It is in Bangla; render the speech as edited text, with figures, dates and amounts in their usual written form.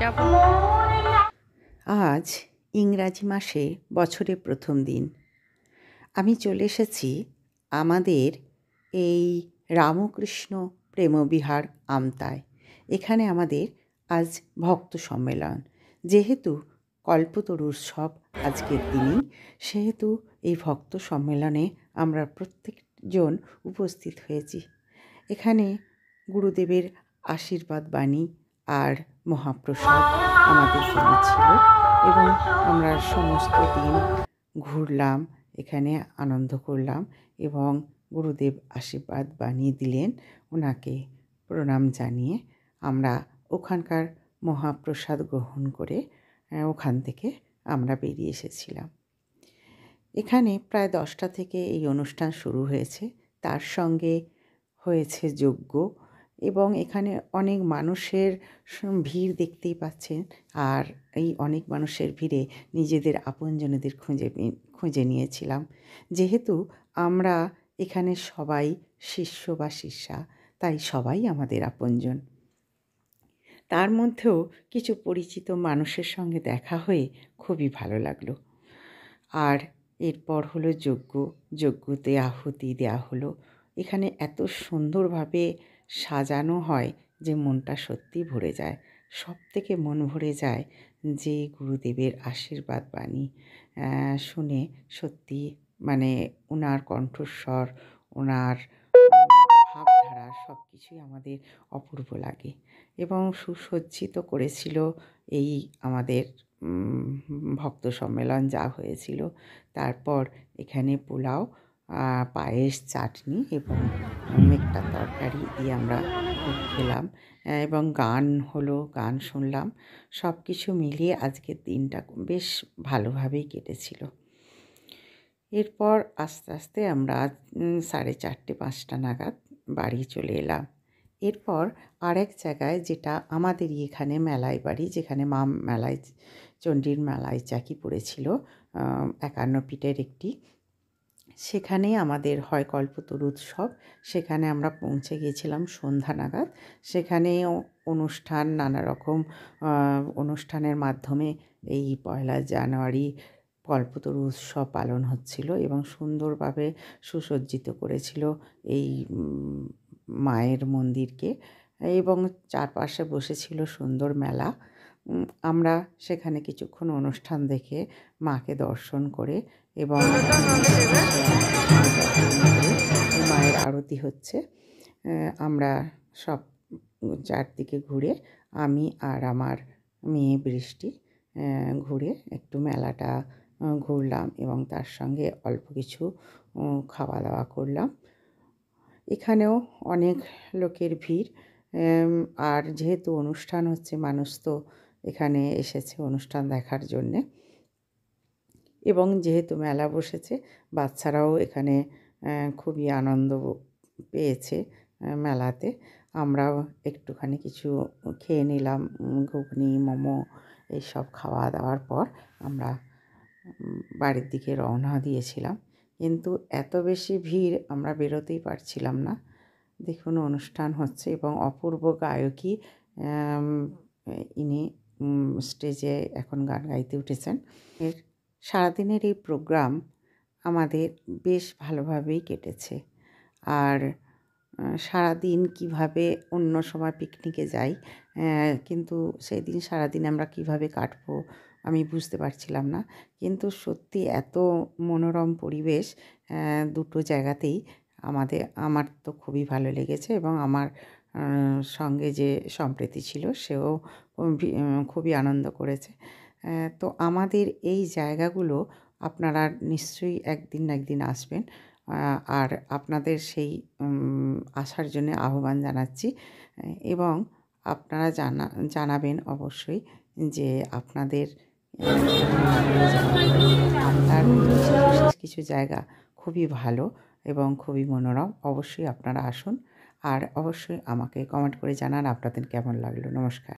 যাব। আজ ইংরাজি মাসে বছরের প্রথম দিন। আমি চলে এসেছি আমাদের এই রামকৃষ্ণ প্রেমবিহার আমতায়। এখানে আমাদের আজ ভক্ত সম্মেলন। যেহেতু কল্পতরু উৎসব আজকের দিনই, সেহেতু এই ভক্ত সম্মেলনে আমরা প্রত্যেকজন উপস্থিত হয়েছি। এখানে গুরুদেবের আশীর্বাদ বাণী আর মহাপ্রসাদ আমাদের জন্য ছিল এবং আমরা সমস্ত দিন ঘুরলাম, এখানে আনন্দ করলাম এবং গুরুদেব আশীর্বাদ বাণী দিলেন। ওনাকে প্রণাম জানিয়ে আমরা ওখানকার মহাপ্রসাদ গ্রহণ করে ওখান থেকে আমরা বেরিয়ে এসেছিলাম। এখানে প্রায় 10টা থেকে এই অনুষ্ঠান শুরু হয়েছে। তার সঙ্গে হয়েছে যজ্ঞ এবং এখানে অনেক মানুষের ভিড় দেখতেই পাচ্ছেন। আর এই অনেক মানুষের ভিড়ে নিজেদের আপনজনেদের খুঁজে নিয়েছিলাম। যেহেতু আমরা এখানে সবাই শিষ্য বা শিষ্যা, তাই সবাই আমাদের আপনজন। তার মধ্যেও কিছু পরিচিত মানুষের সঙ্গে দেখা হয়ে খুবই ভালো লাগলো। আর এরপর হলো যজ্ঞতে আহুতি দেওয়া হলো। এখানে এত সুন্দরভাবে সাজানো হয় যে মনটা সত্যি ভরে যায়। সবথেকে মন ভরে যায় যে গুরুদেবের আশীর্বাদ বাণী শুনে। সত্যি মানে ওনার কণ্ঠস্বর, ওনার ভাবধারা সব কিছুই আমাদের অপূর্ব লাগে এবং সুসজ্জিত করেছিল এই আমাদের ভক্ত সম্মেলন যা হয়েছিল। তারপর এখানে পোলাও, পায়েস, চাটনি এবং একটা তরকারি দিয়ে আমরা খেলাম এবং গান হলো, গান শুনলাম। সব কিছু মিলিয়ে আজকের দিনটা বেশ ভালোভাবেই কেটেছিল। এরপর আস্তে আস্তে আমরা 4:30-5টা নাগাদ বাড়ি চলে এলাম। এরপর আরেক জায়গায়, যেটা আমাদেরই এখানে মেলাই বাড়ি, যেখানে মা মেলাই চণ্ডীর মেলায় চাকি পড়েছিল 51 ফিটের একটি, সেখানে আমাদের হয় কল্পতরু উৎসব। সেখানে আমরা পৌঁছে গিয়েছিলাম সন্ধ্যা নাগাদ। সেখানেও অনুষ্ঠান, নানা রকম অনুষ্ঠানের মাধ্যমে এই 1 জানুয়ারি কল্পতরু উৎসব পালন হচ্ছিল এবং সুন্দরভাবে সুসজ্জিত করেছিল এই মায়ের মন্দিরকে এবং চারপাশে বসেছিল সুন্দর মেলা। আমরা সেখানে কিছুক্ষণ অনুষ্ঠান দেখে মাকে দর্শন করে এবং মায়ের আরতি হচ্ছে আমরা সব চারদিকে ঘুরে, আমি আর আমার মেয়ে বৃষ্টি ঘুরে একটু মেলাটা ঘুরলাম এবং তার সঙ্গে অল্প কিছু খাওয়া দাওয়া করলাম। এখানেও অনেক লোকের ভিড়। আর যেহেতু অনুষ্ঠান হচ্ছে, মানুষ তো এখানে এসেছে অনুষ্ঠান দেখার জন্যে এবং যেহেতু মেলা বসেছে, বাচ্চারাও এখানে খুবই আনন্দ পেয়েছে মেলাতে। আমরাও একটুখানি কিছু খেয়ে নিলাম, ঘুগনি, মোমো এইসব খাওয়া দাওয়ার পর আমরা বাড়ির দিকে রওনা দিয়েছিলাম। কিন্তু এত বেশি ভিড়, আমরা বেরোতেই পারছিলাম না। দেখুন, অনুষ্ঠান হচ্ছে এবং অপূর্ব গায়কী ইনি স্টেজে এখন গান গাইতে উঠেছেন। সারাদিনের এই প্রোগ্রাম আমাদের বেশ ভালোভাবেই কেটেছে। আর সারাদিন কিভাবে অন্য সময় পিকনিকে যাই, কিন্তু সেই দিন সারাদিন আমরা কিভাবে কাটবো আমি বুঝতে পারছিলাম না। কিন্তু সত্যি এত মনোরম পরিবেশ দুটো জায়গাতেই আমার তো খুবই ভালো লেগেছে এবং আমার সঙ্গে যে সম্প্রীতি ছিল সেও খুবই আনন্দ করেছে। তো আমাদের এই জায়গাগুলো আপনারা নিশ্চয়ই একদিন না একদিন আসবেন। আর আপনাদের সেই আসার জন্য আহ্বান জানাচ্ছি এবং আপনারা জানাবেন অবশ্যই যে আপনাদের আমতার কিছু জায়গা খুবই ভালো এবং খুবই মনোরম। অবশ্যই আপনারা আসুন আর অবশ্যই আমাকে কমেন্ট করে জানান আপনাদের কেমন লাগলো। নমস্কার।